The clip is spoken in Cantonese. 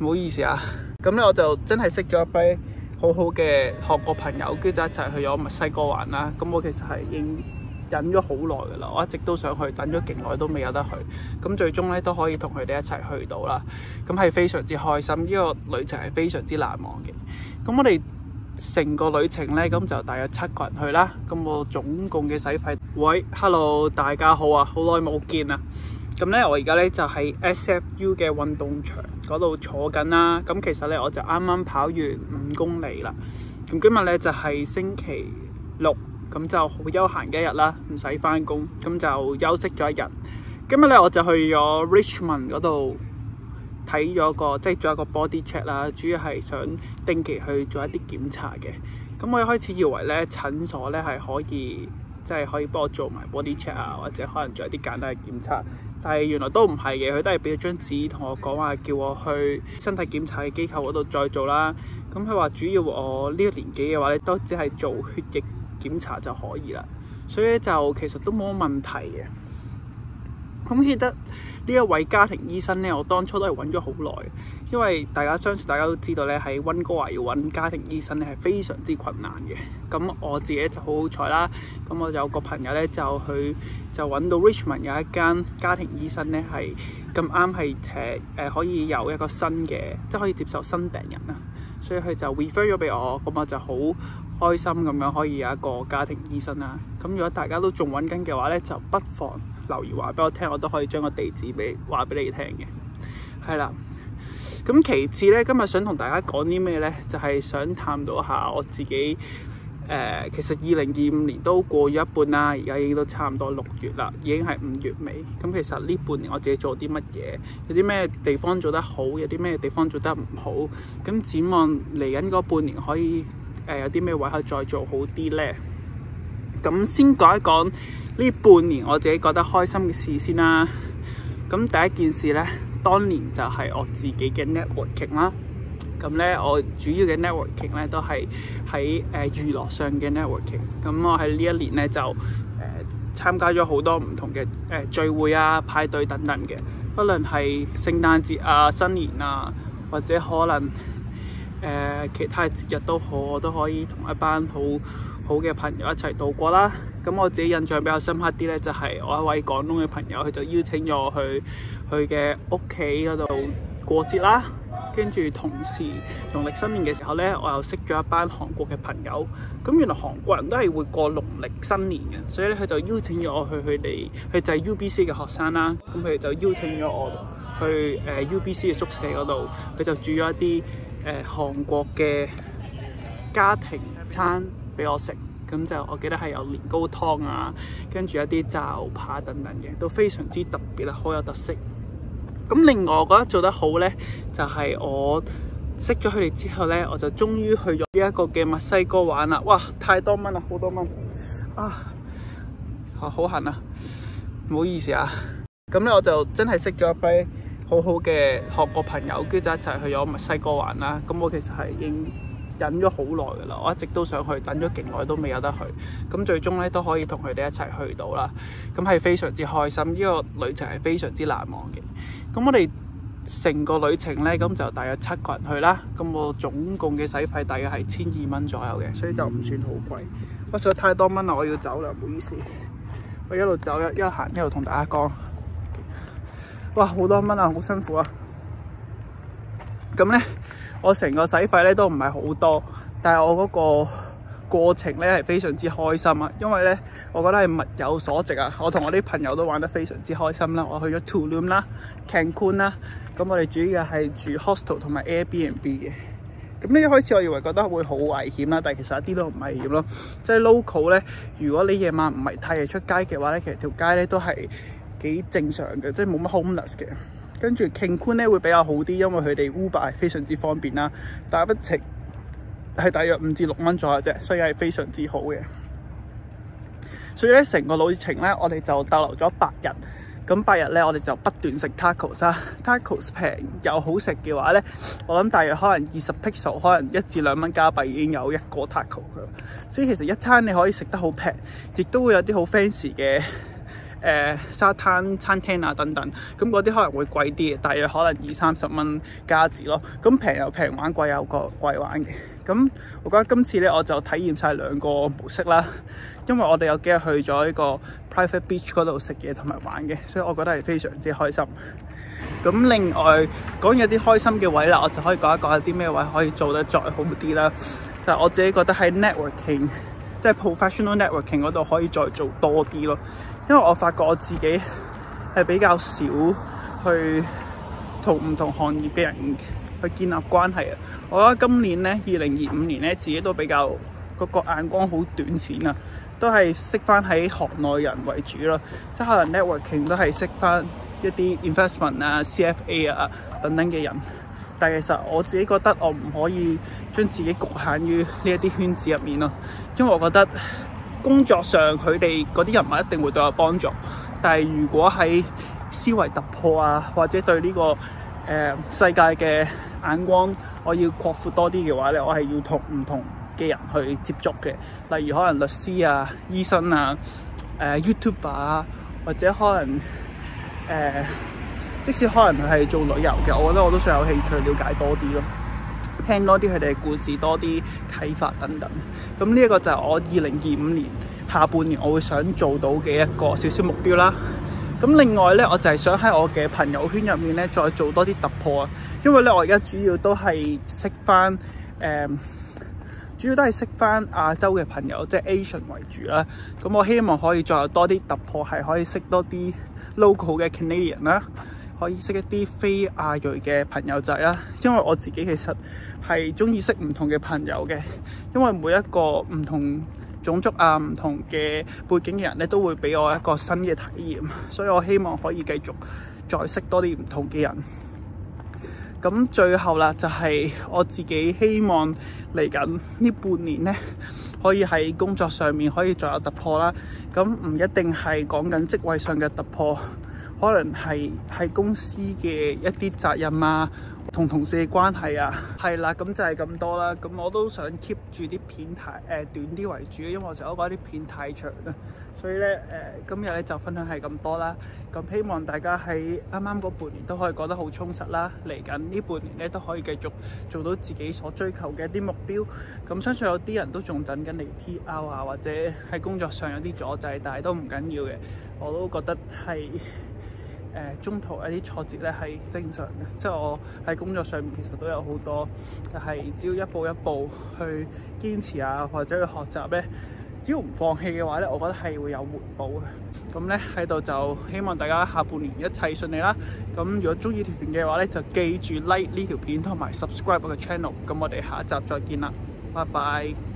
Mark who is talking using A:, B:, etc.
A: 唔好意思啊。咁咧我就真係識咗一批好好嘅韓國朋友，跟住就一齊去咗墨西哥玩啦。咁我其實係已經忍咗好耐噶啦，我一直都想去，等咗勁耐都未有得去。咁最終咧都可以同佢哋一齊去到啦。咁係非常之開心，呢個旅程係非常之難忘嘅。咁我哋成個旅程咧，咁就大約7個人去啦。咁我總共嘅使費，喂 ，hello， 大家好啊，好耐冇見啊！咁咧，我而家咧就喺 SFU 嘅運動場嗰度坐緊啦。咁其實咧，我就啱啱跑完5公里啦。咁今日咧就係星期6，咁就好休閒嘅一日啦，唔使返工，咁就休息咗一日。今日咧我就去咗 Richmond 嗰度睇咗個，即係做一個 body check 啦，主要係想定期去做一啲檢查嘅。咁我一開始以為咧診所咧係可以，即係可以幫我做埋 body check 啊，或者可能做一啲簡單嘅檢查，但係原來都唔係嘅，佢都係俾咗張紙同我講話，叫我去身體檢查嘅機構嗰度再做啦。咁佢話主要我呢個年紀嘅話咧，都只係做血液檢查就可以啦，所以就其實都冇乜問題嘅。咁記得呢一位家庭醫生咧，我當初都係揾咗好耐，因為相信大家都知道咧，喺溫哥華要揾家庭醫生咧係非常之困難嘅。咁我自己就好好彩啦，咁我有個朋友咧就揾到 Richmond 有一間家庭醫生咧係咁啱係可以有一個新嘅，即係可以接受新病人啦，所以佢就 refer 咗俾我，咁我就好開心咁樣可以有一個家庭醫生啦。咁如果大家都仲揾緊嘅話咧，就不妨留言話俾我聽，我都可以將個地址話俾你聽嘅。係啦，咁其次咧，今日想同大家講啲咩咧，就係想探討下我自己。其實2025年都過咗一半啦，而家已經都差唔多6月啦，已經係5月尾。咁其實呢半年我自己做啲乜嘢，有啲咩地方做得好，有啲咩地方做得唔好。咁展望嚟緊嗰半年可以有啲咩位可以再做好啲咧？咁先講一講呢半年我自己覺得開心嘅事先啦。咁第一件事咧，當年就係我自己嘅 networking 啦。咁咧，我主要嘅 networking 咧都係喺娛樂上嘅 networking。咁我喺呢一年咧就參加咗好多唔同嘅聚會啊、派對等等嘅，不論係聖誕節啊、新年啊，或者可能其他嘅節日都好，我都可以同一班好嘅朋友一齊度過啦。咁我自己印象比較深刻啲咧，就係我一位廣東嘅朋友，佢就邀請咗我去佢嘅屋企嗰度過節啦。跟住同時農曆新年嘅時候咧，我又識咗一班韓國嘅朋友。咁原來韓國人都係會過農曆新年嘅，所以咧佢就邀請咗我去佢就係 UBC 嘅學生啦。咁佢哋就邀請咗我去UBC 嘅宿舍嗰度，佢就煮咗一啲韓國嘅家庭餐俾我食。咁就我記得係有年糕湯啊，跟住一啲炸牛扒等等嘅，都非常之特別啦，好有特色。咁另外我覺得做得好咧，就係我識咗佢哋之後咧，我就終於去咗呢一個嘅墨西哥玩啦。哇，太多蚊啦，好多蚊啊！好痕啊，唔好意思啊。咁咧我就真係識咗一批好好嘅韓國朋友，跟住就一齊去咗墨西哥玩啦。咁我其實係已經忍咗好耐噶啦，我一直都想去，等咗勁耐都未有得去。咁最終咧都可以同佢哋一齊去到啦。咁係非常之開心，呢個旅程係非常之難忘嘅。咁我哋成個旅程咧，咁就大約7個人去啦。咁我總共嘅使費大約係1200蚊左右嘅，所以就唔算好貴。我實在太多蚊啦，我要走啦，唔好意思。我一路走一路行一路同大家講。哇，好多蚊啊，好辛苦啊！咁咧，我成個使費咧都唔係好多，但係我嗰個過程咧係非常之開心啊，因為咧我覺得係物有所值啊。我同我啲朋友都玩得非常之開心啦。我去咗 Tulum 啦、Cancun 啦，咁我哋主要係住 hostel 同埋 Airbnb 嘅。咁呢一開始我以為覺得會好危險啦，但係其實一啲都唔危險咯。即係 local 咧，如果你夜晚唔係太夜出街嘅話咧，其實條街咧都係幾正常嘅，即係冇乜 homeless 嘅。跟住 Cancun 咧會比較好啲，因為佢哋 Uber 係非常之方便啦，但係不程係大約5至6蚊左右啫，所以係非常之好嘅。所以咧成個旅程咧，我哋就逗留咗8日。咁8日咧，我哋就不斷食 tacos 啦。tacos 平又好食嘅話咧，我諗大約可能20 pixel， 可能1至2蚊加幣已經有一個 taco 㗎。所以其實一餐你可以食得好平，亦都會有啲好 fancy 嘅沙灘餐廳啊等等，咁嗰啲可能會貴啲嘅，大約可能20-30蚊加紙咯。咁平有平玩，貴有貴玩嘅。咁我覺得今次咧我就體驗晒兩個模式啦，因為我哋有幾日去咗呢個 private beach 嗰度食嘢同埋玩嘅，所以我覺得係非常之開心。咁另外講有啲開心嘅位啦，我就可以講一講有啲咩位可以做得再好啲啦。就係我自己覺得喺 networking， 即係 professional networking 嗰度可以再做多啲咯。因為我發覺我自己係比較少去同唔同行業嘅人去建立關係啊。我覺得今年咧2025年咧，自己都比較個眼光好短淺啊，都係識翻喺行內人為主咯。即係可能 networking 都係識翻一啲 investment 啊、CFA 啊等等嘅人，但係其實我自己覺得我唔可以將自己局限於呢一啲圈子入面咯，因為我覺得工作上佢哋嗰啲人物一定會對我有幫助，但係如果喺思維突破啊，或者對呢個世界嘅眼光我要擴闊多啲嘅話咧，我係要同唔同嘅人去接觸嘅，例如可能律師啊、醫生啊、YouTuber 啊，或者可能即使可能佢係做旅遊嘅，我覺得我都想有興趣了解多啲咯，聽多啲佢哋嘅故事，多啲啟發等等。咁呢一個就係我2025年下半年我會想做到嘅一個少少目標啦。咁另外咧，我就係想喺我嘅朋友圈入面咧，再做多啲突破啊。因為咧，我而家主要都係識翻亞洲嘅朋友，即係 Asian 為主啦。咁我希望可以再有多啲突破，係可以識多啲 local 嘅 Canadian 啦，可以識一啲非亞裔嘅朋友仔啦。因為我自己其實係中意識唔同嘅朋友嘅，因為每一個唔同種族啊、唔同嘅背景嘅人咧，都會俾我一個新嘅體驗，所以我希望可以繼續再識多啲唔同嘅人。咁最後啦，就係我自己希望嚟緊呢半年咧，可以喺工作上面可以再有突破啦。咁唔一定係講緊職位上嘅突破，可能係喺公司嘅一啲責任啊，同同事嘅關係啊，係啦，咁就係咁多啦。咁我都想 keep 住啲片短啲為主，因為我成日都覺得啲片太長啦。所以咧今日咧就分享係咁多啦。咁希望大家喺啱啱嗰半年都可以過得好充實啦。嚟緊呢半年咧都可以繼續做到自己所追求嘅一啲目標。咁相信有啲人都仲等緊嚟 PR 啊，或者喺工作上有啲阻滯，但係都唔緊要嘅。我都覺得係中途一啲挫折咧係正常嘅，即係我喺工作上面其實都有好多，但係只要一步一步去堅持啊，或者去學習咧，只要唔放棄嘅話咧，我覺得係會有回報嘅。咁咧喺度就希望大家下半年一切順利啦。咁如果中意條片嘅話咧，就記住 like 呢條片同埋 subscribe 我嘅 channel。咁我哋下一集再見啦，拜拜。